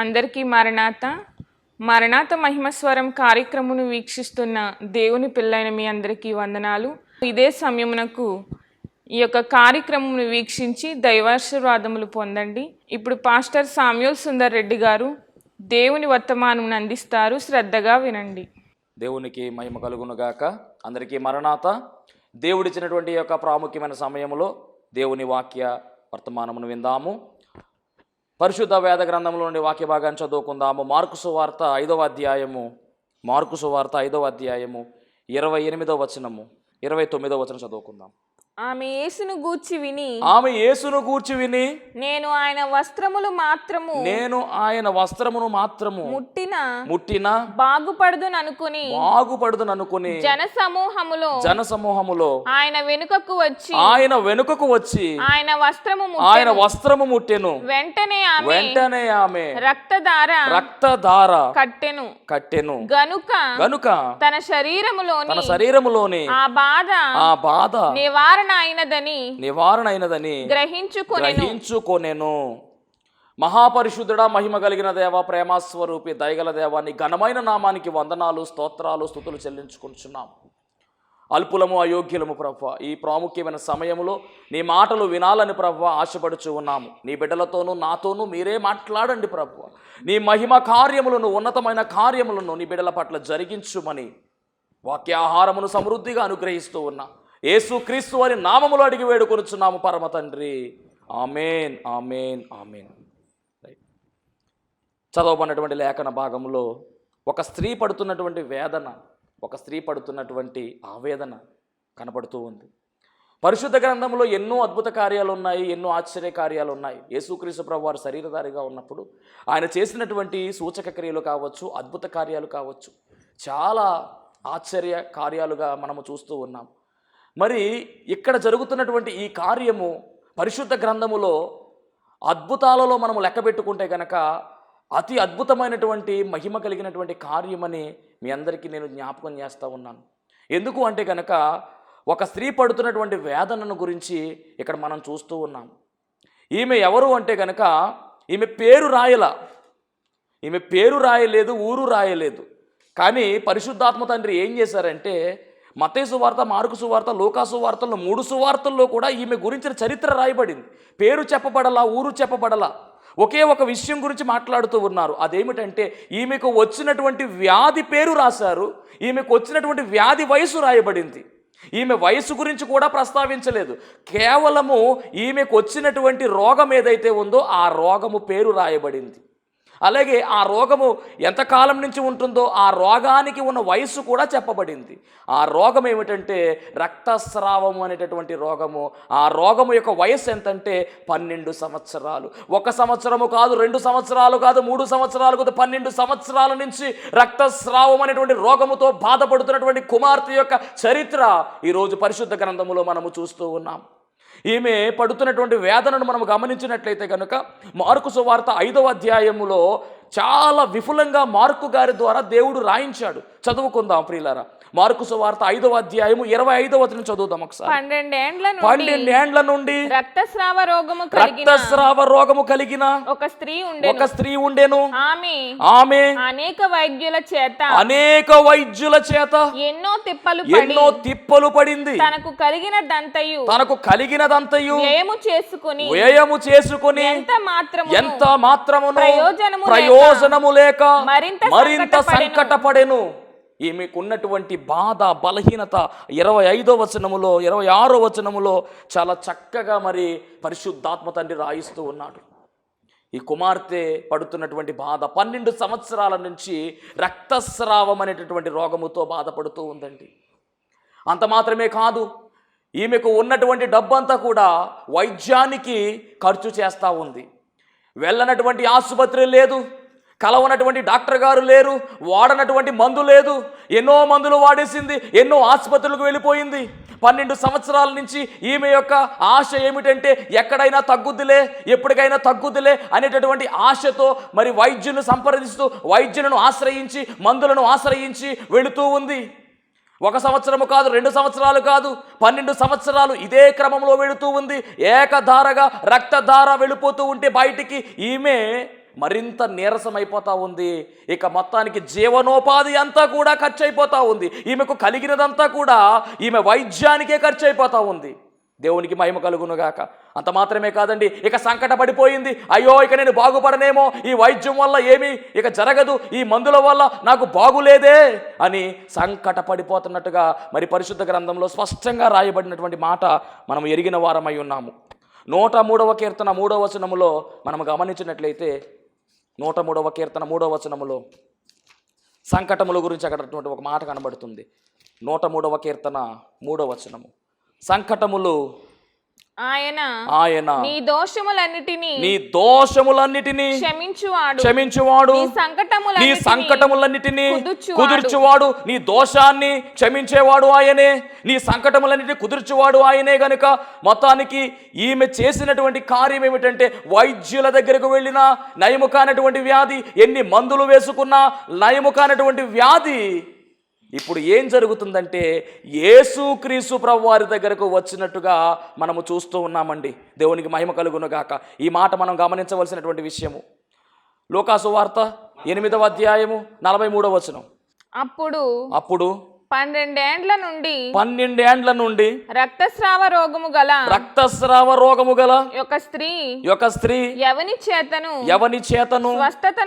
అందరికీ మరణాత మహిమస్వరం కార్యక్రమను వీక్షిస్తున్న దేవుని పిల్లైన మీ అందరికీ వందనాలు. ఇదే సమయమునకు ఈ యొక్క కార్యక్రమమును వీక్షించి దైవాశీర్వాదములు పొందండి. ఇప్పుడు పాస్టర్ సామ్యూల్ సుందర్ రెడ్డి గారు దేవుని వర్తమానమును అందిస్తారు. శ్రద్ధగా వినండి. దేవునికి మహిమ కలుగునుగాక. అందరికీ మరణాత. దేవుడిచ్చినటువంటి యొక్క ప్రాముఖ్యమైన సమయంలో దేవుని వాక్య వర్తమానమును విందాము. పరిశుద్ధ వేద గ్రంథంలో నుండి వాక్య భాగాన్ని చదువుకుందాము. మార్కు సువార్త 5వ అధ్యాయము 28వ వచనము 29వ వచనం చదువుకుందాం. ఆమె యేసును గూర్చి విని నేను ఆయన వస్త్రమును మాత్రము ముట్టిన బాగుపడుదుననుకుని జన సమూహములో ఆయన వెనుకకు వచ్చి ఆయన వస్త్రము ముట్టెను. వెంటనే ఆమె రక్తధార కట్టెను. గనుక తన శరీరములోని ఆ బాధ నివారణ అయినదని గ్రహించుకొనెను. మహాపరిశుద్ధుడా, మహిమ కలిగిన దేవ, ప్రేమస్వరూపి, దయగల దేవా, నీ ఘనమైన నామానికి వందనాలు, స్తోత్రాలు, స్తుతులు చెల్లించుకుంటున్నాం. అల్పులము, అయోగ్యులము ప్రభువా, ఈ ప్రాముఖ్యమైన సమయంలో నీ మాటలు వినాలని ప్రభువా ఆశపడుచు ఉన్నాము. నీ బిడ్డలతోనూ నాతోనూ మీరే మాట్లాడండి ప్రభువా. నీ మహిమ కార్యములను, ఉన్నతమైన కార్యములను నీ బిడ్డల పట్ల జరిగించుమని వాక్యాహారమును సమృద్ధిగా అనుగ్రహిస్తూ ఉన్నా యేసుక్రీస్తు వారి నామములో అడిగి వేడుకొనుచున్నాము పరమ తండ్రి. ఆమేన్, ఆమేన్, ఆమేన్. చదవబడినటువంటి లేఖన భాగంలో ఒక స్త్రీ పడుతున్నటువంటి ఆవేదన కనపడుతూ ఉంది. పరిశుద్ధ గ్రంథంలో ఎన్నో అద్భుత కార్యాలు ఉన్నాయి, ఎన్నో ఆశ్చర్య కార్యాలు ఉన్నాయి. యేసుక్రీస్తు ప్రభు వారు శరీరధారిగా ఉన్నప్పుడు ఆయన చేసినటువంటి సూచక క్రియలు కావచ్చు, అద్భుత కార్యాలు కావచ్చు, చాలా ఆశ్చర్య కార్యాలుగా మనము చూస్తూ ఉన్నాం. మరి ఇక్కడ జరుగుతున్నటువంటి ఈ కార్యము పరిశుద్ధ గ్రంథములో అద్భుతాలలో మనము లెక్క పెట్టుకుంటే కనుక అతి అద్భుతమైనటువంటి మహిమ కలిగినటువంటి కార్యమని మీ అందరికీ నేను జ్ఞాపకం చేస్తూ ఉన్నాను. ఎందుకు అంటే కనుక ఒక స్త్రీ పడుతున్నటువంటి వేదనను గురించి ఇక్కడ మనం చూస్తూ ఉన్నాం. ఈమె ఎవరు అంటే కనుక ఈమె పేరు రాయలేదు, ఊరు రాయలేదు. కానీ పరిశుద్ధాత్మ తండ్రి ఏం చేశారంటే మత్తయి సువార్త, మార్కు సువార్త, లూకా సువార్తల్లో 3 సువార్తల్లో కూడా ఈమె గురించిన చరిత్ర రాయబడింది. పేరు చెప్పబడలా, ఊరు చెప్పబడలా. ఒకే ఒక విషయం గురించి మాట్లాడుతూ ఉన్నారు. అదేమిటంటే ఈమెకు వచ్చినటువంటి వ్యాధి పేరు రాశారు, ఈమెకు వచ్చినటువంటి వ్యాధి వయసు రాయబడింది. ఈమె వయసు గురించి కూడా ప్రస్తావించలేదు. కేవలము ఈమెకు వచ్చినటువంటి రోగం ఏదైతే ఉందో ఆ రోగము పేరు రాయబడింది. అలాగే ఆ రోగము ఎంతకాలం నుంచి ఉంటుందో ఆ రోగానికి ఉన్న వయస్సు కూడా చెప్పబడింది. ఆ రోగం ఏమిటంటే రక్తస్రావము అనేటటువంటి రోగము. ఆ రోగము యొక్క వయస్సు ఎంతంటే 12 సంవత్సరాలు. 1 సంవత్సరము కాదు, 2 సంవత్సరాలు కాదు, 3 సంవత్సరాలు కాదు, 12 సంవత్సరాల నుంచి రక్తస్రావం అనేటువంటి రోగముతో బాధపడుతున్నటువంటి కుమార్తె యొక్క చరిత్ర ఈరోజు పరిశుద్ధ గ్రంథములో మనము చూస్తూ ఉన్నాం. ఈమె పడుతున్నటువంటి వేదనను మనం గమనించినట్లయితే కనుక మార్కు సువార్త 5వ అధ్యాయములో చాలా విపులంగా మార్కు గారి ద్వారా దేవుడు రాయించాడు. చదువుకుందాం ప్రియులారా. మార్కు సువార్త 5వ అధ్యాయము 25వ వచనం చదువుదాం ఒకసారి. 12 ఏండ్ల నుండి రక్తస్రావ రోగము కలిగిన ఒక స్త్రీ ఉండెను. ఆమె అనేక వైద్యుల చేత ఎన్నో తిప్పలు పడింది. తనకు కలిగినదంతయు వ్యయము చేసుకుని ఎంత మాత్రమును ప్రయోజనము లేక మరింత సంకటపడెను. ఈమెకున్నటువంటి బాధ, బలహీనత 25వ వచనములో 26వ వచనములో చాలా చక్కగా మరి పరిశుద్ధాత్మ తండ్రి రాయిస్తూ ఉన్నాడు. ఈ కుమార్తె పడుతున్నటువంటి బాధ 12 సంవత్సరాల నుంచి రక్తస్రావం అనేటటువంటి రోగముతో బాధపడుతూ ఉందండి. అంత మాత్రమే కాదు, ఈమెకు ఉన్నటువంటి డబ్బంతా కూడా వైద్యానికి ఖర్చు చేస్తూ ఉంది. వెళ్ళనటువంటి ఆసుపత్రి లేదు, కలవనటువంటి డాక్టర్ గారు లేరు, వాడనటువంటి మందు లేదు. ఎన్నో మందులు వాడేసింది, ఎన్నో ఆసుపత్రులకు వెళ్ళిపోయింది. 12 సంవత్సరాల నుంచి ఈమె యొక్క ఆశ ఏమిటంటే ఎక్కడైనా తగ్గుద్దిలే, ఎప్పటికైనా తగ్గుద్దిలే అనేటటువంటి ఆశతో మరి వైద్యులను సంప్రదిస్తూ, వైద్యులను ఆశ్రయించి, మందులను ఆశ్రయించి వెళుతూ ఉంది. 1 సంవత్సరము కాదు, 2 సంవత్సరాలు కాదు, 12 సంవత్సరాలు ఇదే క్రమంలో వెళుతూ ఉంది. ఏకధారగా రక్తధార వెళ్ళిపోతూ ఉంటే బయటికి ఈమె మరింత నీరసమైపోతూ ఉంది. ఇక మొత్తానికి జీవనోపాధి అంతా కూడా ఖర్చు అయిపోతూ ఉంది. ఈమెకు కలిగినదంతా కూడా ఈమె వైద్యానికే ఖర్చు అయిపోతూ ఉంది. దేవునికి మహిమ కలుగునుగాక. అంత మాత్రమే కాదండి, ఇక సంకట పడిపోయింది. అయ్యో ఇక నేను బాగుపడనేమో, ఈ వైద్యం వల్ల ఏమీ ఇక జరగదు, ఈ మందుల వల్ల నాకు బాగులేదే అని సంకట పడిపోతున్నట్టుగా మరి పరిశుద్ధ గ్రంథంలో స్పష్టంగా రాయబడినటువంటి మాట మనం ఎరిగిన వారమై ఉన్నాము. 103వ కీర్తన 3వ వచనములో మనం గమనించినట్లయితే 103వ కీర్తన 3వ వచనములో సంకటముల గురించి అక్కడ ఒక మాట కనబడుతుంది. 103వ కీర్తన 3వ వచనము, సంకటములు ఆయన నీ దోషములన్నిటినీ క్షమించువాడు, నీ సంకటములన్నిటినీ కుదుర్చువాడు, నీ దోషాన్ని క్షమించేవాడు ఆయనే, నీ సంకటములన్నిటినీ కుదుర్చువాడు ఆయనే. గనుక మొత్తానికి ఈమె చేసినటువంటి కార్యం ఏమిటంటే, వైద్యుల దగ్గరకు వెళ్ళినా నయము కానటువంటి వ్యాధి, ఎన్ని మందులు వేసుకున్నా నయము కానటువంటి వ్యాధి ఇప్పుడు ఏం జరుగుతుందంటే యేసుక్రీస్తు ప్రభువారి దగ్గరకు వచ్చినట్టుగా మనము చూస్తూ ఉన్నామండి. దేవునికి మహిమ కలుగునుగాక. ఈ మాట మనం గమనించవలసినటువంటి విషయము. లూకాసు వార్త 8వ అధ్యాయము 43వ వచనం. అప్పుడు 12 ఏండ్ల నుండి రక్తస్రావ రోగము గల ఒక స్త్రీ ఎవని చేతను స్వస్థత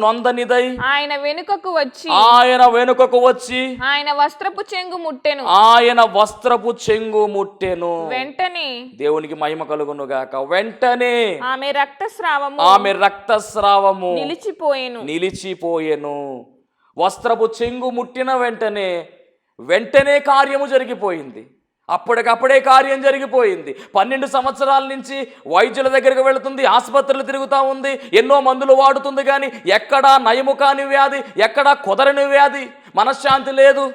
నొందనిదై ఆయన వెనుకకు వచ్చి ఆయన వస్త్రపు చెంగు ముట్టెను. వెంటనే దేవునికి మహిమ కలుగునుగాక. వెంటనే ఆమె రక్తస్రావము నిలిచిపోయెను. వస్త్రపు చెంగు ముట్టిన వెంటనే కార్యము జరిగిపోయింది. అప్పటికప్పుడే కార్యం జరిగిపోయింది. 12 సంవత్సరాల నుంచి వైద్యుల దగ్గరికి వెళుతుంది, ఆసుపత్రులు తిరుగుతూ ఉంది, ఎన్నో మందులు వాడుతుంది, కానీ ఎక్కడా నయము కాని వ్యాధి, ఎక్కడా కుదరని వ్యాధి, మనశ్శాంతి లేదు,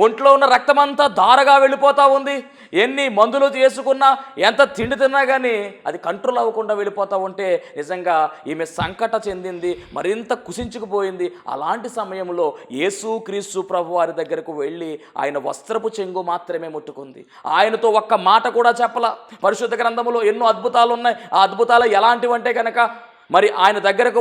ఒంట్లో ఉన్న రక్తమంతా ధారగా వెళ్ళిపోతూ ఉంది. ఎన్ని మందులు చేసుకున్నా, ఎంత తిండి తిన్నా కానీ అది కంట్రోల్ అవ్వకుండా వెళ్ళిపోతూ ఉంటే నిజంగా ఈమె సంకట చెందింది, మరింత కుసించుకుపోయింది. అలాంటి సమయంలో యేసుక్రీస్తు ప్రభువారి దగ్గరకు వెళ్ళి ఆయన వస్త్రపు చెంగు మాత్రమే ముట్టుకుంది. ఆయనతో ఒక్క మాట కూడా చెప్పలా. పరిశుద్ధ గ్రంథంలో ఎన్నో అద్భుతాలు ఉన్నాయి. ఆ అద్భుతాలు ఎలాంటివంటే కనుక, మరి ఆయన దగ్గరకు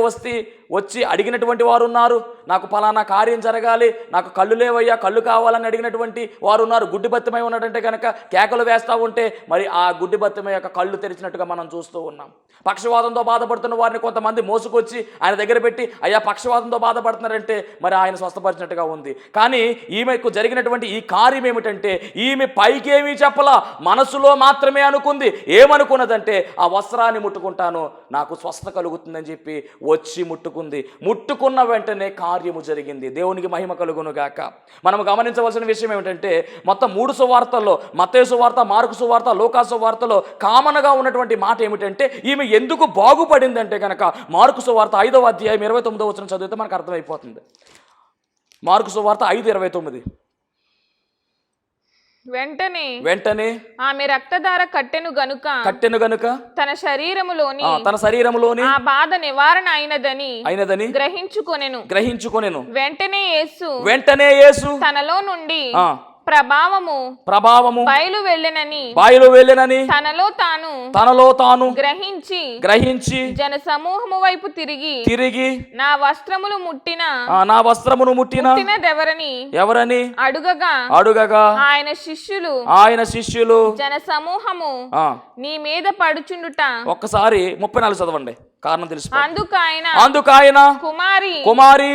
వచ్చి అడిగినటువంటి వారు ఉన్నారు, నాకు ఫలానా కార్యం జరగాలి, నాకు కళ్ళు లేవయ్యా, కళ్ళు కావాలని అడిగినటువంటి వారు ఉన్నారు. గుడ్డిబత్తమై ఉన్నట్టంటే కనుక కేకలు వేస్తూ ఉంటే మరి ఆ గుడ్డిబత్తమై యొక్క కళ్ళు తెరిచినట్టుగా మనం చూస్తూ ఉన్నాం. పక్షవాతంతో బాధపడుతున్న వారిని కొంతమంది మోసుకొచ్చి ఆయన దగ్గర పెట్టి, అయ్యా పక్షవాతంతో బాధపడుతున్నారంటే మరి ఆయన స్వస్థపరిచినట్టుగా ఉంది. కానీ ఈమెకు జరిగినటువంటి ఈ కార్యం ఏమిటంటే, ఈమె పైకేమీ చెప్పలా, మనసులో మాత్రమే అనుకుంది. ఏమనుకున్నదంటే, ఆ వస్త్రాన్ని ముట్టుకుంటాను, నాకు స్వస్థత కలుగుతుందని చెప్పి వచ్చి ముట్టుకున్న వెంటనే కార్యము జరిగింది. దేవునికి మహిమ కలుగునుగాక. మనం గమనించవలసిన విషయం ఏమిటంటే, మొత్తం 3 సువార్తల్లో, మత్తయి సువార్త, మార్కు సువార్త, లూకా సువార్తలో కామన్గా ఉన్నటువంటి మాట ఏమిటంటే, ఈమె ఎందుకు బాగుపడిందంటే కనుక మార్కు సువార్త 5వ అధ్యాయం 29వ వచనం చదివితే మనకు అర్థమైపోతుంది. మార్కు సువార్త 5:29. వెంటనే ఆమె రక్తధార కట్టెను గనుక తన శరీరములోని ఆ బాధ నివారణ అయినదని గ్రహించుకొనెను. వెంటనే యేసు తనలో నుండి ప్రభావము బయలు వెళ్ళెనని తనలో తాను గ్రహించి జన సమూహము వైపు తిరిగి నా వస్త్రమును ముట్టిన ఎవరని అడుగగా ఆయన శిష్యులు జన సమూహము నీ మీద పడుచుండుట. ఒక్కసారి 34 చదవండి, కారణం తెలుసు. అందుకాయన కుమారి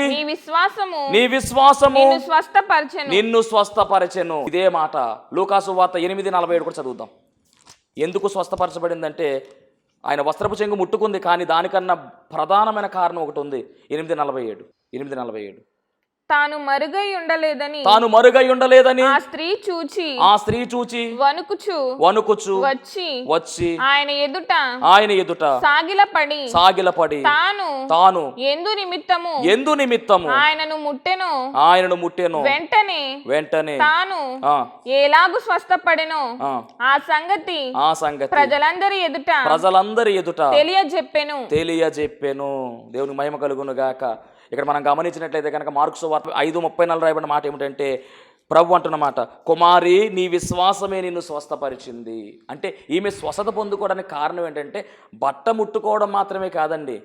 నీ విశ్వాసము నిన్ను స్వస్థపరచెను. ఇదే మాట లూకాసు వార్త 8:47 కూడా చదువుదాం. ఎందుకు స్వస్థపరచబడిందంటే, ఆయన వస్త్రపు చెంగు ముట్టుకుంది, కానీ దానికన్నా ప్రధానమైన కారణం ఒకటి ఉంది. 8:47 తాను మరుగై ఉండలేదని ఆ స్త్రీ చూచి వణుకుచు వచ్చి ఆయన ఎదుట సాగిలపడి తాను ఎందు నిమిత్తము ఆయనను ముట్టెను. వెంటనే తాను ఎలాగు స్వస్థపడెనో ఆ సంగతి ప్రజలందరి ఎదుట తెలియజెప్పెను. దేవునికి మహిమ కలుగును గాక. ఇక్కడ మనం గమనించినట్లయితే కనుక మార్కు సువార్త 5:34 రాయబడిన మాట ఏమిటంటే, ప్రభు అంటున్న మాట, కుమారి నీ విశ్వాసమే నిన్ను స్వస్థపరిచింది. అంటే ఈమె స్వస్థత పొందుకోవడానికి కారణం ఏంటంటే, బట్ట ముట్టుకోవడం మాత్రమే కాదండి,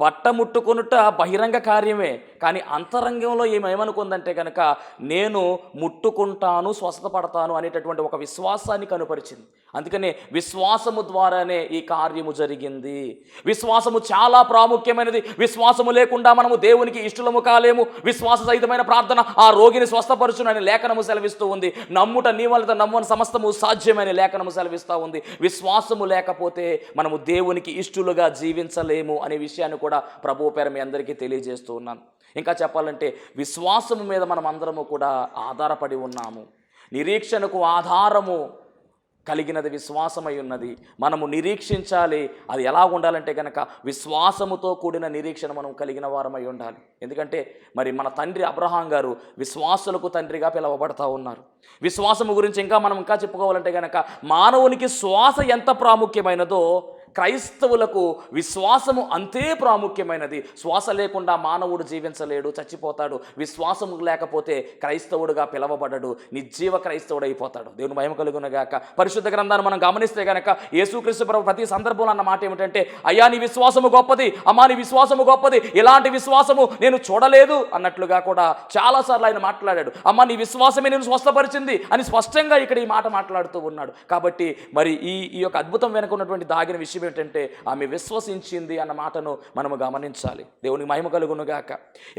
బట్ట ముట్టుకొనుట బహిరంగ కార్యమే, కానీ అంతరంగంలో ఏమనుకుందంటే కనుక నేను ముట్టుకుంటాను, స్వస్థత పడతాను అనేటటువంటి ఒక విశ్వాసాన్ని కనుపరిచింది. అందుకనే విశ్వాసము ద్వారానే ఈ కార్యము జరిగింది. విశ్వాసము చాలా ప్రాముఖ్యమైనది. విశ్వాసము లేకుండా మనము దేవునికి ఇష్టలము కాలేము. విశ్వాస సహితమైన ప్రార్థన ఆ రోగిని స్వస్థపరచునని లేఖనము సెలవిస్తూ ఉంది. నమ్ముట నీ వలన నమ్మని సమస్తము సాధ్యమని లేఖనము సెలవిస్తూ ఉంది. విశ్వాసము లేకపోతే మనము దేవునికి ఇష్టలుగా జీవించలేము అనే విషయాన్ని కూడా ప్రభువు పేర మీ అందరికీ తెలియజేస్తూ ఉన్నాను. ఇంకా చెప్పాలంటే విశ్వాసము మీద మనం అందరము కూడా ఆధారపడి ఉన్నాము. నిరీక్షణకు ఆధారము కలిగినది విశ్వాసమై ఉన్నది. మనము నిరీక్షించాలి. అది ఎలా ఉండాలంటే కనుక విశ్వాసముతో కూడిన నిరీక్షణ మనం కలిగిన వారమై ఉండాలి. ఎందుకంటే మరి మన తండ్రి అబ్రహాం గారు విశ్వాసులకు తండ్రిగా పిలువబడతా ఉన్నారు. విశ్వాసము గురించి మనం ఇంకా చెప్పుకోవాలంటే కనుక మానవునికి శ్వాస ఎంత ప్రాముఖ్యమైనదో క్రైస్తవులకు విశ్వాసము అంతే ప్రాముఖ్యమైనది. శ్వాస లేకుండా మానవుడు జీవించలేడు, చచ్చిపోతాడు. విశ్వాసము లేకపోతే క్రైస్తవుడుగా పిలవబడడు, నిర్జీవ క్రైస్తవుడు అయిపోతాడు. దేవుని మహిమ కలుగునగాక. పరిశుద్ధ గ్రంథాన్ని మనం గమనిస్తే కనుక యేసుక్రీస్తు ప్రభు ప్రతి సందర్భంలో అన్న మాట ఏమిటంటే, అయ్యా నీ విశ్వాసము గొప్పది, అమ్మా నీ విశ్వాసము గొప్పది, ఇలాంటి విశ్వాసము నేను చూడలేదు అన్నట్లుగా కూడా చాలాసార్లు ఆయన మాట్లాడాడు. అమ్మా నీ విశ్వాసమే నేను స్వస్థపరిచింది అని స్పష్టంగా ఇక్కడ ఈ మాట మాట్లాడుతూ ఉన్నాడు. కాబట్టి మరి ఈ యొక్క అద్భుతం వెనుక ఉన్నటువంటి దాగిన విషయం ఏంటంటే ఆమె విశ్వసించింది అన్న మాటను మనము గమనించాలి. దేవునికి మహిమ కలుగునుగాక.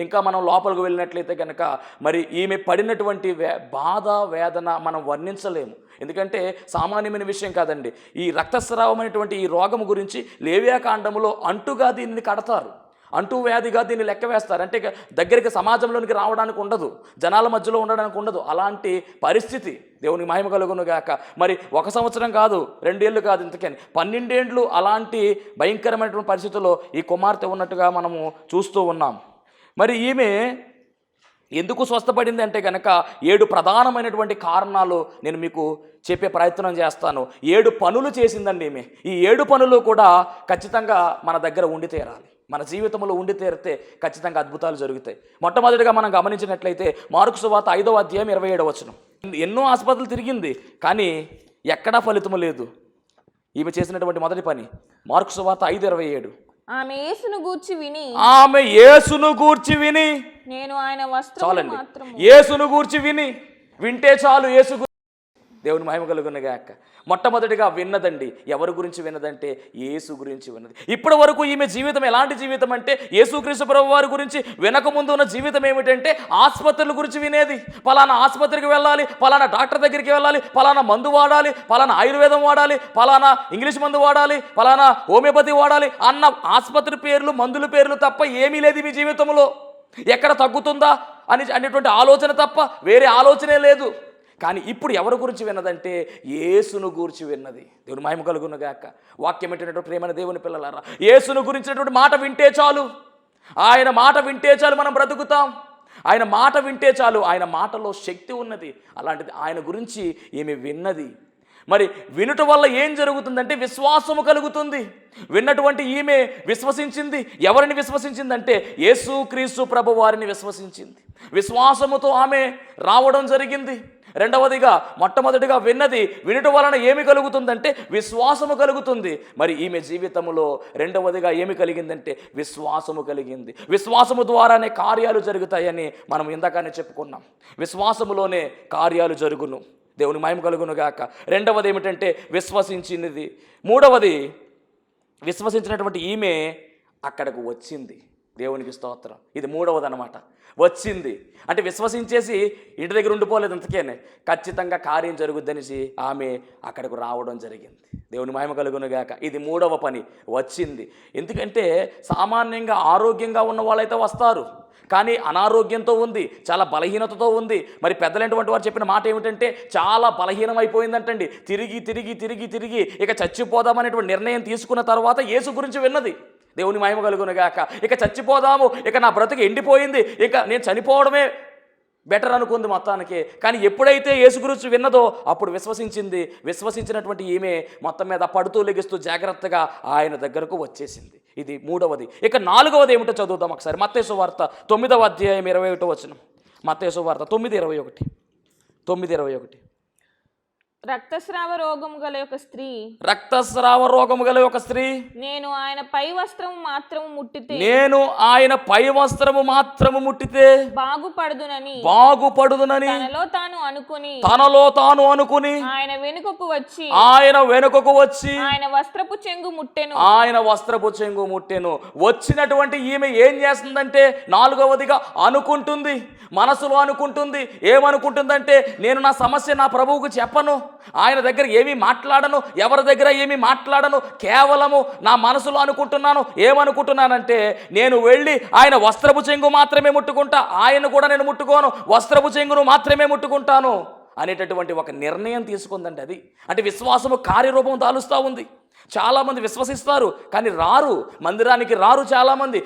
ఇంకా మనం లోపలికి వెళ్ళినట్లయితే కనుక మరి ఈమె పడినటువంటి బాధ వేదన మనం వర్ణించలేము. ఎందుకంటే సామాన్యమైన విషయం కాదండి. ఈ రక్తస్రావం అనేటువంటి ఈ రోగం గురించి లేవ్యాకాండములో అంటుగా దీనిని కడతారు, అంటూ వ్యాధిగా దీన్ని లెక్క వేస్తారు. అంటే దగ్గరికి సమాజంలోనికి రావడానికి ఉండదు, జనాల మధ్యలో ఉండడానికి ఉండదు. అలాంటి పరిస్థితి. దేవునికి మహిమ కలుగునుగాక. మరి 1 సంవత్సరం కాదు, 2 ఏళ్ళు కాదు, ఇంతకని 12 ఏళ్ళు అలాంటి భయంకరమైనటువంటి పరిస్థితుల్లో ఈ కుమార్తె ఉన్నట్టుగా మనము చూస్తూ ఉన్నాం. మరి ఈమె ఎందుకు స్వస్థపడింది అంటే కనుక 7 ప్రధానమైనటువంటి కారణాలు నేను మీకు చెప్పే ప్రయత్నం చేస్తాను. 7 పనులు చేసిందండి ఈమె. ఈ 7 పనులు కూడా ఖచ్చితంగా మన దగ్గర ఉండి తీరాలి. మన జీవితంలో ఉండి తీరితే ఖచ్చితంగా అద్భుతాలు జరుగుతాయి. మొట్టమొదటిగా మనం గమనించినట్లయితే మార్కు సువార్త 5వ అధ్యాయం 27వ వచనం. ఎన్నో ఆసుపత్రులు తిరిగింది, కానీ ఎక్కడా ఫలితము లేదు. ఈమె చేసినటువంటి మొదటి పని మార్కు సువార్త 5:27. ఆమె యేసును గూర్చి విని నేను ఆయన వస్త్రములు మాత్రము. యేసును గూర్చి వింటే చాలు. యేసు దేవుని మహిమ కలుగునగాక. మొట్టమొదటిగా విన్నదండి. ఎవరి గురించి విన్నదంటే యేసు గురించి విన్నది. ఇప్పటి వరకు ఈమె జీవితం ఎలాంటి జీవితం అంటే యేసుక్రీస్తు ప్రభు వారి గురించి వెనకముందు ఉన్న జీవితం ఏమిటంటే ఆసుపత్రుల గురించి వినేది. పలానా ఆసుపత్రికి వెళ్ళాలి, పలానా డాక్టర్ దగ్గరికి వెళ్ళాలి, పలానా మందు వాడాలి, పలానా ఆయుర్వేదం వాడాలి, పలానా ఇంగ్లీష్ మందు వాడాలి, పలానా హోమియోపతి వాడాలి అన్న ఆసుపత్రి పేర్లు, మందుల పేర్లు తప్ప ఏమీ లేదు మీ జీవితంలో. ఎక్కడ తగ్గుతుందా అనేటువంటి ఆలోచన తప్ప వేరే ఆలోచనే లేదు. కానీ ఇప్పుడు ఎవరి గురించి విన్నదంటే యేసును గురించి విన్నది. దేవుని మహిమ కలుగునుగాక. వాక్యం ఏంటంటే ప్రేమైన దేవుని పిల్లలారా, యేసును గురించినటువంటి మాట వింటే చాలు. ఆయన మాట వింటే చాలు మనం బ్రతుకుతాం. ఆయన మాట వింటే చాలు. ఆయన మాటలో శక్తి ఉన్నది. అలాంటిది ఆయన గురించి ఈమె విన్నది. మరి వినుట వల్ల ఏం జరుగుతుందంటే విశ్వాసము కలుగుతుంది. విన్నటువంటి ఈమె విశ్వసించింది. ఎవరిని విశ్వసించిందంటే యేసుక్రీస్తు ప్రభు వారిని విశ్వసించింది. విశ్వాసముతో ఆమె రావడం జరిగింది. రెండవదిగా మొట్టమొదటిగా విన్నది. వినుట వలన ఏమి కలుగుతుందంటే విశ్వాసము కలుగుతుంది. మరి ఈమె జీవితంలో రెండవదిగా ఏమి కలిగిందంటే విశ్వాసము కలిగింది. విశ్వాసము ద్వారానే కార్యాలు జరుగుతాయని మనం ఇందాకనే చెప్పుకున్నాం. విశ్వాసములోనే కార్యాలు జరుగును. దేవుని మహిమ కలుగునుగాక. రెండవది ఏమిటంటే విశ్వసించినది. మూడవది విశ్వసించినటువంటి ఈమె అక్కడకు వచ్చింది. దేవునికి స్తోత్రం. ఇది మూడవది అన్నమాట. వచ్చింది అంటే విశ్వసించేసి ఇంటి దగ్గర ఉండిపోలేదు. అంతకేనే ఖచ్చితంగా కార్యం జరుగుద్దనేసి ఆమె అక్కడకు రావడం జరిగింది. దేవుని మహిమ కలుగునుగాక. ఇది మూడవ పని, వచ్చింది. ఎందుకంటే సామాన్యంగా ఆరోగ్యంగా ఉన్న వాళ్ళైతే వస్తారు, కానీ అనారోగ్యంతో ఉంది, చాలా బలహీనతతో ఉంది. మరి పెద్దలైనటువంటి వారు చెప్పిన మాట ఏమిటంటే చాలా బలహీనమైపోయిందంటండి. తిరిగి తిరిగి తిరిగి తిరిగి ఇక చచ్చిపోదామనేటువంటి నిర్ణయం తీసుకున్న తర్వాత యేసు గురించి విన్నది. దేవుని మహిమ కలుగునుగాక. ఇక చచ్చిపోదాము, ఇక నా బ్రతుకు ఎండిపోయింది, ఇక నేను చనిపోవడమే బెటర్ అనుకుంది మొత్తానికి. కానీ ఎప్పుడైతే యేసు గురించి విన్నదో అప్పుడు విశ్వసించింది. విశ్వసించినటువంటి ఈమె మొత్తం మీద పడుతూ లెగిస్తూ జాగ్రత్తగా ఆయన దగ్గరకు వచ్చేసింది. ఇది మూడవది. ఇక నాలుగవది ఏమిటో చదువుదాం ఒకసారి. మత్తయి సువార్త 9వ అధ్యాయం 21వ వచనం. మత్తయి సువార్త 9:21. రక్తస్రావ రోగము గల ఒక స్త్రీ, రక్తస్రావ రోగము గల ఒక స్త్రీ, నేను ఆయన పై వస్త్రము మాత్రము ముట్టితే నేను ఆయన పై వస్త్రము మాత్రము ముట్టితే బాగుపడుదునని తనలో తాను అనుకుని ఆయన వెనుకకు వచ్చి ఆయన వస్త్రపు చెంగు ముట్టెను. వచ్చినటువంటి ఈమె ఏం చేస్తుందంటే, నాలుగవదిగా అనుకుంటుంది, మనసులో అనుకుంటుంది. ఏమనుకుంటుందంటే, నేను నా సమస్య నా ప్రభువుకు చెప్పను, ఆయన దగ్గర ఏమీ మాట్లాడను, ఎవరి దగ్గర ఏమీ మాట్లాడను, కేవలము నా మనసులో అనుకుంటున్నాను. ఏమనుకుంటున్నానంటే, నేను వెళ్ళి ఆయన వస్త్రపు చెంగు మాత్రమే ముట్టుకుంటా, ఆయన కూడా నేను ముట్టుకోను, వస్త్రపు చెంగును మాత్రమే ముట్టుకుంటాను అనేటటువంటి ఒక నిర్ణయం తీసుకుందండి. అది అంటే విశ్వాసము కార్యరూపం దాలుస్తూ ఉంది. చాలామంది విశ్వసిస్తారు కానీ రారు, మందిరానికి రారు. చాలామంది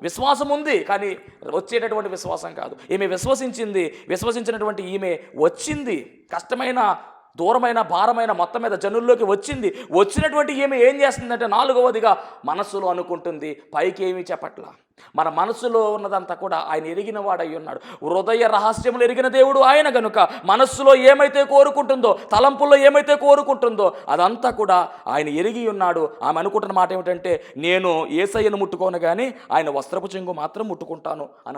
విశ్వాసం ఉంది కానీ వచ్చేటటువంటి విశ్వాసం కాదు. ఈమె విశ్వసించినటువంటి ఈమె వచ్చింది, కష్టమైన దూరమైన భారమైన మొత్తం మీద జనుల్లోకి వచ్చినటువంటి ఈమె ఏం చేస్తుందంటే, నాలుగవదిగా మనస్సులో అనుకుంటుంది, పైకి ఏమీ చెప్పట్లా. మన మనస్సులో ఉన్నదంతా కూడా ఆయన ఎరిగిన వాడై ఉన్నాడు. హృదయ రహస్యములు ఎరిగిన దేవుడు ఆయన గనుక మనస్సులో ఏమైతే కోరుకుంటుందో, తలంపుల్లో ఏమైతే కోరుకుంటుందో అదంతా కూడా ఆయన ఎరిగి ఉన్నాడు. ఆమె అనుకుంటున్న మాట ఏమిటంటే, నేను యేసయ్యను ముట్టుకోను కానీ ఆయన వస్త్రపు చెంగు మాత్రం ముట్టుకుంటాను అని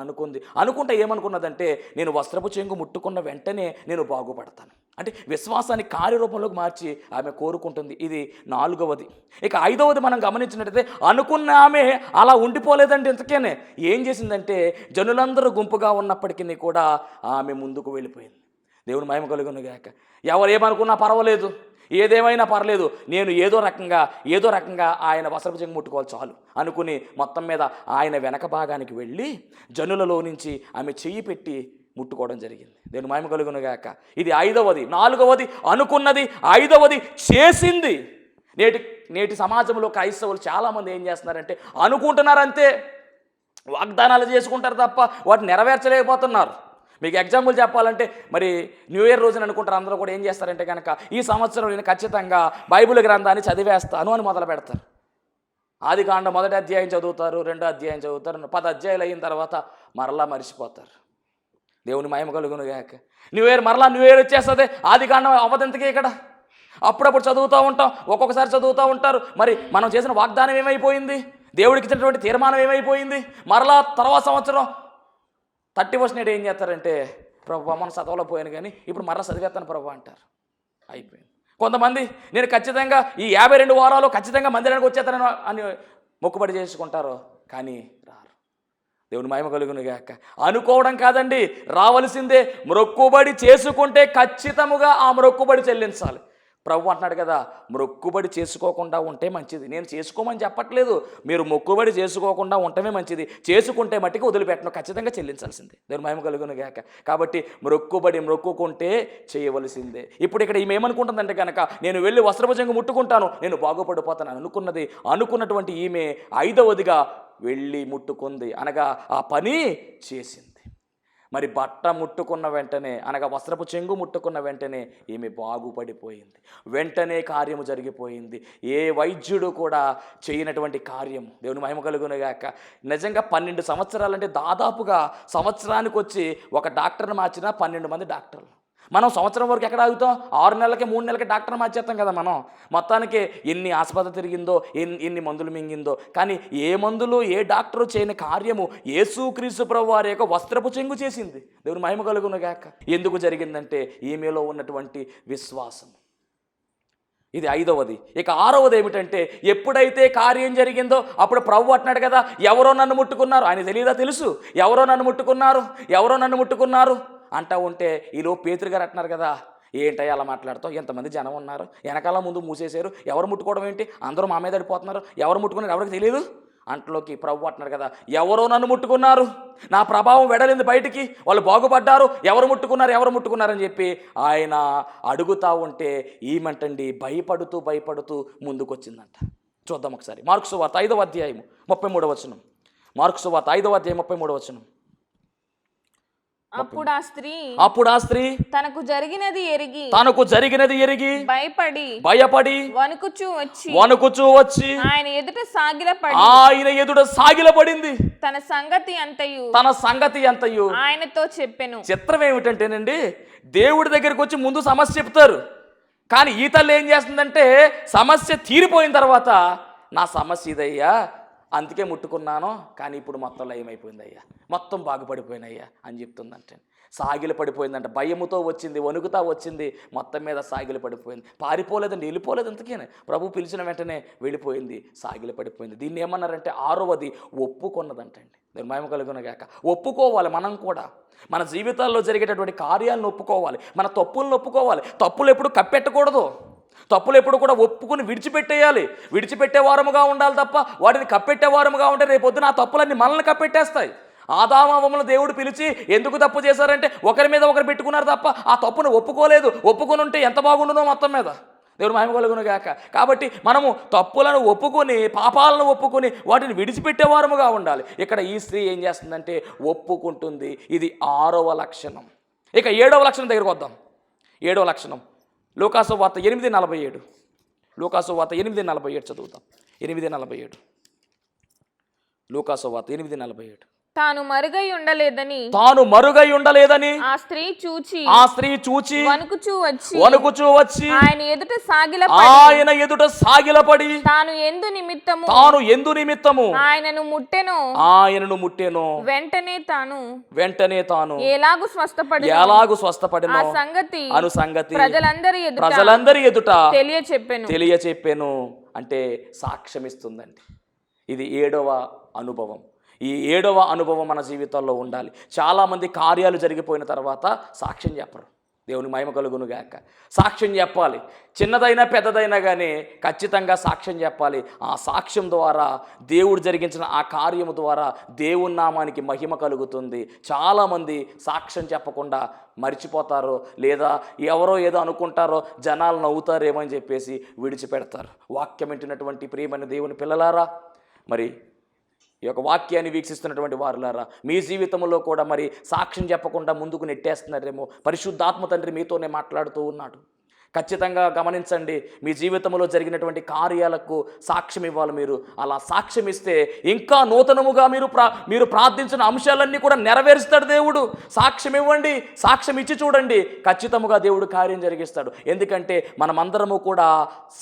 అనుకుంటే ఏమనుకున్నదంటే, నేను వస్త్రపు చెంగు ముట్టుకున్న వెంటనే నేను బాగుపడతాను. అంటే విశ్వాసాన్ని కార్యరూపంలోకి మార్చి ఆమె కోరుకుంటుంది. ఇది నాలుగవది. ఇక ఐదవది మనం గమనించినట్టయితే, అనుకున్న ఆమె అలా ఉండిపోలేదండి. ఇంతకేనే ఏం చేసిందంటే, జనులందరూ గుంపుగా ఉన్నప్పటికీ కూడా ఆమె ముందుకు వెళ్ళిపోయింది. దేవుని మహిమ కలుగును గాక. ఎవరు ఏమనుకున్నా పర్వాలేదు, ఏదేమైనా పర్లేదు, నేను ఏదో రకంగా ఆయన వస్త్రపు చెంగు ముట్టుకోవాలి చాలు అనుకుని మొత్తం మీద ఆయన వెనక భాగానికి వెళ్ళి జనులలో నుంచి ఆమె చెయ్యి పెట్టి ముట్టుకోవడం జరిగింది. దేవుని మహిమ కలుగును గాక. ఇది ఐదవది. నాలుగవది అనుకున్నది, ఐదవది చేసింది. నేటి సమాజంలో క్రైస్తవులు చాలామంది ఏం చేస్తున్నారంటే, అనుకుంటున్నారు అంతే, వాగ్దానాలు చేసుకుంటారు తప్ప వాటిని నెరవేర్చలేకపోతున్నారు. మీకు ఎగ్జాంపుల్ చెప్పాలంటే, మరి న్యూ ఇయర్ రోజున అనుకుంటారు అందరూ కూడా ఏం చేస్తారంటే కనుక, ఈ సంవత్సరం నేను ఖచ్చితంగా బైబిల్ గ్రంథాన్ని చదివేస్తాను అని మొదలు పెడతారు. ఆదికాండం 1వ అధ్యాయం చదువుతారు, 2వ అధ్యాయం చదువుతారు, 10 అధ్యాయాలు అయిన తర్వాత మరలా మర్చిపోతారు. దేవుని మహిమ కలుగును గాక. న్యూ ఇయర్ వచ్చేస్తుంది, ఆదికాండం అవదంతకే ఇక్కడ. అప్పుడప్పుడు చదువుతూ ఉంటాం, ఒక్కొక్కసారి చదువుతూ ఉంటారు. మరి మనం చేసిన వాగ్దానం ఏమైపోయింది, దేవుడికి ఇచ్చినటువంటి తీర్మానం ఏమైపోయింది. మరలా తర్వాత సంవత్సరం 31st నాడు ఏం చేస్తారంటే, ప్రభు మన చదవలో పోయాను కానీ ఇప్పుడు మరలా చదివేస్తాను ప్రభు అంటారు. అయిపోయింది. కొంతమంది నేను ఖచ్చితంగా ఈ 52 వారాలు ఖచ్చితంగా మందిరానికి వచ్చేస్తాను అని మొక్కుబడి చేసుకుంటారు కానీ రారు. దేవుని మహిమ కలుగును గాక. అనుకోవడం కాదండి, రావలసిందే. మొక్కుబడి చేసుకుంటే ఖచ్చితముగా ఆ మొక్కుబడి చెల్లించాలి. ప్రభు అంటున్నాడు కదా, మొక్కుబడి చేసుకోకుండా ఉంటే మంచిది. నేను చేసుకోమని చెప్పట్లేదు, మీరు మొక్కుబడి చేసుకోకుండా ఉండటమే మంచిది. చేసుకుంటే మట్టికి వదిలిపెట్టను, ఖచ్చితంగా చెల్లించాల్సిందే. దేవుని మహిమ కలుగును గాక. కాబట్టి మొక్కుకుంటే చేయవలసిందే. ఇప్పుడు ఇక్కడ ఈమె ఏమనుకుంటుందంటే కనుక, నేను వెళ్ళి వస్త్రపు చెంగు ముట్టుకుంటాను, నేను బాగుపడిపోతాను అనుకున్నటువంటి ఈమె ఐదవదిగా వెళ్ళి ముట్టుకుంది, అనగా ఆ పని చేసింది. మరి బట్ట ముట్టుకున్న వెంటనే, అనగా వస్త్రపు చెంగు ముట్టుకున్న వెంటనే ఈమె బాగుపడిపోయింది. వెంటనే కార్యము జరిగిపోయింది. ఏ వైద్యుడు కూడా చేయనటువంటి కార్యము. దేవుని మహిమ కలుగును గాక. నిజంగా 12 సంవత్సరాలంటే దాదాపుగా సంవత్సరానికి వచ్చి ఒక డాక్టర్ని మార్చిన 12 మంది డాక్టర్లు. మనం సంవత్సరం వరకు ఎక్కడ ఆగుతాం? 6 నెలలకి 3 నెలలకి డాక్టర్ మార్చేస్తాం కదా మనం. మొత్తానికి ఎన్ని ఆసుపత్రి తిరిగిందో, ఎన్ని మందులు మింగిందో, కానీ ఏ మందులు ఏ డాక్టరు చేయని కార్యము యేసుక్రీస్తు ప్రభువు వారి యొక్క వస్త్రపు చెంగు చేసింది. దేవుని మహిమ కలుగును గాక. ఎందుకు జరిగిందంటే ఈమెలో ఉన్నటువంటి విశ్వాసం. ఇది ఐదవది. ఇక ఆరవది ఏమిటంటే, ఎప్పుడైతే కార్యం జరిగిందో అప్పుడు ప్రభువు అంటున్నాడు కదా, ఎవరో నన్ను ముట్టుకున్నారు. ఆయన తెలియదా? తెలుసు. ఎవరో నన్ను ముట్టుకున్నారు అంటా ఉంటే ఈలో పేతురు గారు అంటున్నారు కదా, ఏంటయ్యా అలా మాట్లాడుతావు, ఎంతమంది జనం ఉన్నారు, వెనకాల ముందు మూసేశారు, ఎవరు ముట్టుకోవడం ఏంటి, అందరూ మా మీద పడిపోతున్నారు, ఎవరు ముట్టుకున్నారు ఎవరికి తెలియదు అంటలోకి ప్రభు అంటున్నారు కదా, ఎవరో నన్ను ముట్టుకున్నారు, నా ప్రభావం వెడలింది బయటికి, వాళ్ళు బాగుపడ్డారు, ఎవరు ముట్టుకున్నారని చెప్పి ఆయన అడుగుతా ఉంటే ఈమంటండి భయపడుతూ ముందుకొచ్చిందంట. చూద్దాం ఒకసారి. మార్కు సువార్త 5వ అధ్యాయం 33వ వచనం. మార్కు సువార్త 5వ అధ్యాయం 33వ వచనం. అప్పుడు ఆ స్త్రీ తనకు జరిగినది ఎరిగి భయపడి వణుకుచూ వచ్చి ఆయన ఎదుట సాగిలపడింది. తన సంగతి అంతయు ఆయనతో చెప్పెను. చిత్రం ఏమిటంటేనండి, దేవుడి దగ్గరికి వచ్చి ముందు సమస్య చెప్తారు, కానీ ఈ తల్లి ఏం చేస్తుందంటే సమస్య తీరిపోయిన తర్వాత నా సమస్య ఇదయ్యా, అందుకే ముట్టుకున్నాను, కానీ ఇప్పుడు మొత్తం లయమైపోయిందయ్యా, మొత్తం బాగుపడిపోయినయ్యా అని చెప్తుందంటే సాగిలి పడిపోయిందంట. భయముతో వచ్చింది, వణుకుతా వచ్చింది, మొత్తం మీద సాగిలి పడిపోయింది. పారిపోలేదండి, వెళ్ళిపోలేదు. అంతకేనే ప్రభు పిలిచిన వెంటనే వెళ్ళిపోయింది, సాగిలి పడిపోయింది. దీన్ని ఏమన్నారంటే 6వది ఒప్పుకున్నదంటండి. నేను మహిమ కలుగునగాక. ఒప్పుకోవాలి. మనం కూడా మన జీవితాల్లో జరిగేటటువంటి కార్యాలను ఒప్పుకోవాలి, మన తప్పులను ఒప్పుకోవాలి. తప్పులు ఎప్పుడు కప్పెట్టకూడదు, తప్పులు ఎప్పుడు కూడా ఒప్పుకుని విడిచిపెట్టేయాలి. విడిచిపెట్టే వారముగా ఉండాలి తప్ప వాటిని కప్పెట్టే వారముగా ఉంటే రేపొద్దున ఆ తప్పులన్నీ మనల్ని కప్పెట్టేస్తాయి. ఆదామవ్వములను దేవుడు పిలిచి ఎందుకు తప్పు చేశారంటే ఒకరి మీద ఒకరు పెట్టుకున్నారు తప్ప ఆ తప్పును ఒప్పుకోలేదు. ఒప్పుకొని ఉంటే ఎంత బాగుండునో మొత్తం మీద. దేవుడు మహిమ కలుగునుగాక. కాబట్టి మనము తప్పులను ఒప్పుకొని, పాపాలను ఒప్పుకొని వాటిని విడిచిపెట్టేవారముగా ఉండాలి. ఇక్కడ ఈ స్త్రీ ఏం చేస్తుందంటే ఒప్పుకుంటుంది. ఇది 6వ లక్షణం. ఇక 7వ లక్షణం దగ్గరికి వద్దాం. 7వ లక్షణం లూకాసు వార్త 8:47. లూకాసు వార్త 8:47 చదువుతాం. 8:47. లూకాసు వార్త 8:47. తాను మరుగై ఉండలేదని ఆ స్త్రీ చూచి వణుకుచూ వచ్చి ఆయన ఎదుట సాగిలపడి తాను ఎందు నిమిత్తము ఆయనను ముట్టెను. వెంటనే తాను ఎలాగు స్వస్థపడిన సంగతి ప్రజలందరి ఎదుట తెలియచెప్పెను. అంటే సాక్ష్యమిస్తుందండి. ఇది 7వ అనుభవం. ఈ 7వ అనుభవం మన జీవితాల్లో ఉండాలి. చాలామంది కార్యాలు జరిగిపోయిన తర్వాత సాక్ష్యం చెప్పరు. దేవుని మహిమ కలుగునుగాక. సాక్ష్యం చెప్పాలి, చిన్నదైనా పెద్దదైనా కానీ ఖచ్చితంగా సాక్ష్యం చెప్పాలి. ఆ సాక్ష్యం ద్వారా దేవుడు జరిగించిన ఆ కార్యము ద్వారా దేవుని నామానికి మహిమ కలుగుతుంది. చాలామంది సాక్ష్యం చెప్పకుండా మర్చిపోతారో లేదా ఎవరో ఏదో అనుకుంటారో, జనాలు నవ్వుతారేమో అని చెప్పేసి విడిచిపెడతారు. వాక్యం వింటున్నటువంటి ప్రియమైన దేవుని పిల్లలారా, మరి ఈ యొక్క వాక్యాన్ని వీక్షిస్తున్నటువంటి వారులారా, మీ జీవితంలో కూడా మరి సాక్ష్యం చెప్పకుండా ముందుకు నెట్టేస్తున్నారేమో. పరిశుద్ధాత్మ తండ్రి మీతోనే మాట్లాడుతూ ఉన్నాడు. ఖచ్చితంగా గమనించండి, మీ జీవితంలో జరిగినటువంటి కార్యాలకు సాక్ష్యం ఇవ్వాలి. మీరు అలా సాక్ష్యం ఇస్తే ఇంకా నూతనముగా మీరు ప్రార్థించిన అంశాలన్నీ కూడా నెరవేరుస్తాడు దేవుడు. సాక్ష్యం ఇవ్వండి, సాక్ష్యం ఇచ్చి చూడండి, ఖచ్చితంగా దేవుడు కార్యం జరిగిస్తాడు. ఎందుకంటే మనమందరము కూడా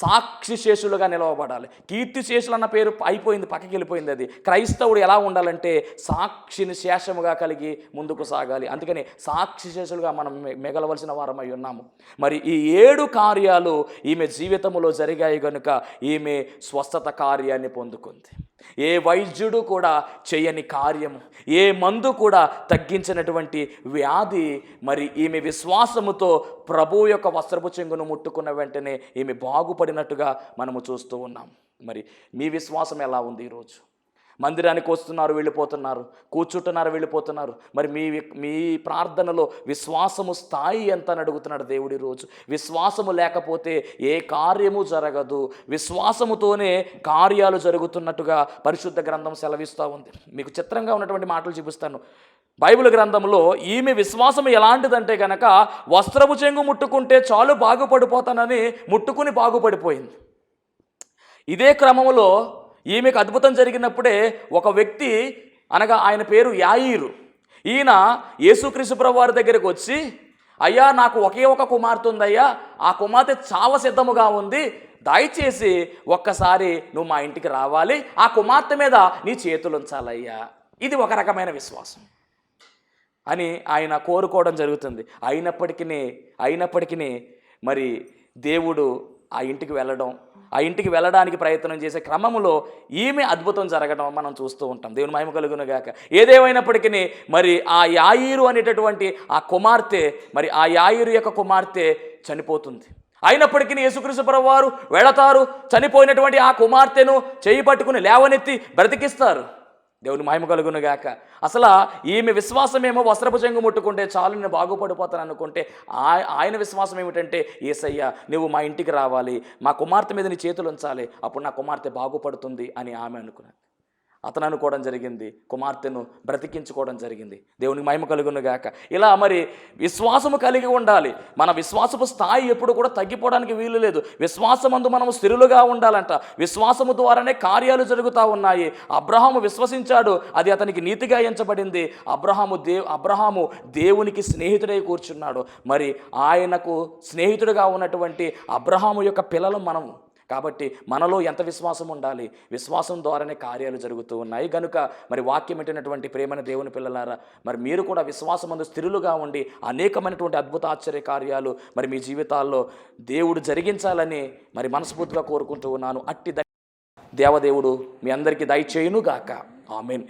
సాక్షి శేషులుగా నిలవబడాలి. కీర్తి శేషులు అన్న పేరు అయిపోయింది, పక్కకి వెళ్ళిపోయింది. అది క్రైస్తవుడు ఎలా ఉండాలంటే సాక్షిని శేషముగా కలిగి ముందుకు సాగాలి. అందుకని సాక్షి శేషులుగా మనం మిగలవలసిన వారమై ఉన్నాము. మరి ఈ 7 కార్యాలు ఈమె జీవితంలో జరిగాయి కనుక ఈమె స్వస్థత కార్యాన్ని పొందుకుంది. ఏ వైద్యుడు కూడా చేయని కార్యము, ఏ మందు కూడా తగ్గించినటువంటి వ్యాధి మరి ఈమె విశ్వాసముతో ప్రభువు యొక్క వస్త్రపు చెంగును ముట్టుకున్న వెంటనే ఈమె బాగుపడినట్టుగా మనము చూస్తూ ఉన్నాం. మరి మీ విశ్వాసం ఎలా ఉంది? ఈరోజు మందిరానికి వస్తున్నారు, వెళ్ళిపోతున్నారు, కూర్చుంటున్నారు, వెళ్ళిపోతున్నారు. మరి మీ ప్రార్థనలో విశ్వాసము స్థాయి ఎంత అని అడుగుతున్నాడు దేవుడి రోజు. విశ్వాసము లేకపోతే ఏ కార్యము జరగదు. విశ్వాసముతోనే కార్యాలు జరుగుతున్నట్టుగా పరిశుద్ధ గ్రంథం సెలవిస్తూ ఉంది. మీకు చిత్రంగా ఉన్నటువంటి మాటలు చూపిస్తాను. బైబిల్ గ్రంథంలో ఈమె విశ్వాసం ఎలాంటిదంటే కనుక వస్త్రపు చెంగు ముట్టుకుంటే చాలు బాగుపడిపోతానని ముట్టుకుని బాగుపడిపోయింది. ఇదే క్రమంలో ఈమెకు అద్భుతం జరిగినప్పుడే ఒక వ్యక్తి, అనగా ఆయన పేరు యాయీరు, ఈయన యేసుక్రీస్తు ప్రభువారి దగ్గరికి వచ్చి, అయ్యా నాకు ఒకే ఒక కుమార్తె ఉందయ్యా, ఆ కుమార్తె చావ సిద్ధముగా ఉంది, దయచేసి ఒక్కసారి నువ్వు మా ఇంటికి రావాలి, ఆ కుమార్తె మీద నీ చేతులు ఉంచాలయ్యా. ఇది ఒక రకమైన విశ్వాసం అని ఆయన కోరుకోవడం జరుగుతుంది. అయినప్పటికీ మరి దేవుడు ఆ ఇంటికి వెళ్ళడానికి ప్రయత్నం చేసే క్రమంలో ఈమె అద్భుతం జరగడం మనం చూస్తూ ఉంటాం. దేవుని మహిమ కలుగునుగాక. ఏదేమైనప్పటికీ మరి ఆ యాయీరు అనేటటువంటి ఆ కుమార్తె, మరి ఆ యాయీరు యొక్క కుమార్తె చనిపోతుంది. అయినప్పటికీ యేసుక్రీస్తు ప్రభువారు వెళతారు, చనిపోయినటువంటి ఆ కుమార్తెను చేయి పట్టుకుని లేవనెత్తి బ్రతికిస్తారు. దేవుని మహిమ కలుగునుగాక. అసలు ఈమె విశ్వాసమేమో వస్త్రపు చెంగు ముట్టుకుంటే చాలు నేను బాగుపడిపోతాను అనుకుంటే, ఆయన విశ్వాసం ఏమిటంటే, యేసయ్య నువ్వు మా ఇంటికి రావాలి, మా కుమార్తె మీద నీ చేతులు ఉంచాలి, అప్పుడు నా కుమార్తె బాగుపడుతుంది అని ఆమె అనుకున్నది. అతను అనుకోవడం జరిగింది, కుమార్తెను బ్రతికించుకోవడం జరిగింది. దేవునికి మహిమ కలుగును గాక. ఇలా మరి విశ్వాసము కలిగి ఉండాలి. మన విశ్వాసపు స్థాయి ఎప్పుడు కూడా తగ్గిపోవడానికి వీలు లేదు. విశ్వాసమందు మనము స్థిరులుగా ఉండాలంట. విశ్వాసము ద్వారానే కార్యాలు జరుగుతూ ఉన్నాయి. అబ్రహాము విశ్వసించాడు, అది అతనికి నీతిగా ఎంచబడింది. అబ్రహాము దేవునికి స్నేహితుడై కూర్చున్నాడు. మరి ఆయనకు స్నేహితుడిగా ఉన్నటువంటి అబ్రహాము యొక్క పిల్లలు మనము. కాబట్టి మనలో ఎంత విశ్వాసం ఉండాలి? విశ్వాసం ద్వారానే కార్యాలు జరుగుతూ ఉన్నాయి. కనుక మరి వాక్యం ఏంటైనటువంటి ప్రేమైన దేవుని పిల్లలారా, మరి మీరు కూడా విశ్వాసమందు స్థిరులుగా ఉండి అనేకమైనటువంటి అద్భుత ఆశ్చర్య కార్యాలు మరి మీ జీవితాల్లో దేవుడు జరిగించాలని మరి మనస్ఫూర్తిగా కోరుకుంటూ ఉన్నాను. అట్టి దేవదేవుడు మీ అందరికీ దయచేయును గాక. ఆమేన్.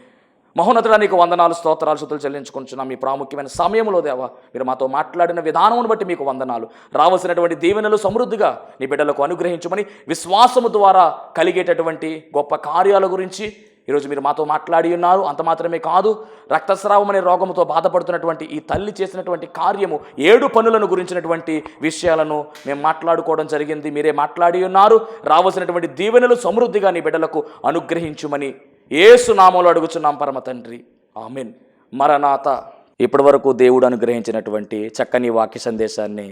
మహోన్నతుడా, నీకు వందనాలు, స్తోత్రాలు, స్తుతులు చెల్లించుకుంటున్నాం. మీ ప్రాముఖ్యమైన సమయంలో దేవా మీరు మాతో మాట్లాడిన విధానమును బట్టి మీకు వందనాలు. రావాల్సినటువంటి దీవెనలు సమృద్ధిగా నీ బిడ్డలకు అనుగ్రహించమని, విశ్వాసము ద్వారా కలిగేటటువంటి గొప్ప కార్యాల గురించి ఈరోజు మీరు మాతో మాట్లాడి ఉన్నారు. అంత మాత్రమే కాదు, రక్తస్రావం అనే రోగముతో బాధపడుతున్నటువంటి ఈ తల్లి చేసినటువంటి కార్యము 7 పనులను గురించినటువంటి విషయాలను మేము మాట్లాడుకోవడం జరిగింది. మీరే మాట్లాడి ఉన్నారు. రావాల్సినటువంటి దీవెనలు సమృద్ధిగా నీ బిడ్డలకు అనుగ్రహించుమని యేసు నామములో అడుగుచున్నాం పరమ తండ్రి. ఆమేన్. మరణాత. ఇప్పటి వరకు దేవుడు అనుగ్రహించినటువంటి చక్కని వాక్య సందేశాన్ని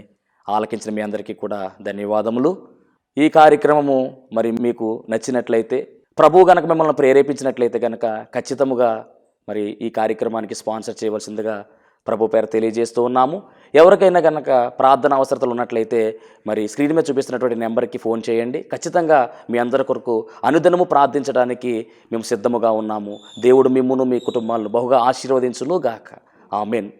ఆలకించిన మీ అందరికీ కూడా ధన్యవాదములు. ఈ కార్యక్రమము మరి మీకు నచ్చినట్లయితే, ప్రభువు గనక మిమ్మల్ని ప్రేరేపించినట్లయితే కనుక ఖచ్చితముగా మరి ఈ కార్యక్రమానికి స్పాన్సర్ చేయవలసిందిగా ప్రభు పేరు తెలియజేస్తూ ఉన్నాము. ఎవరికైనా కనుక ప్రార్థన అవసరతలు ఉన్నట్లయితే మరి స్క్రీన్ మీద చూపిస్తున్నటువంటి నెంబర్కి ఫోన్ చేయండి. ఖచ్చితంగా మీ అందరి కొరకు అనుదినము ప్రార్థించడానికి మేము సిద్ధముగా ఉన్నాము. దేవుడు మిమ్మును మీ కుటుంబాలను బహుగా ఆశీర్వదించును గాక. ఆమేన్.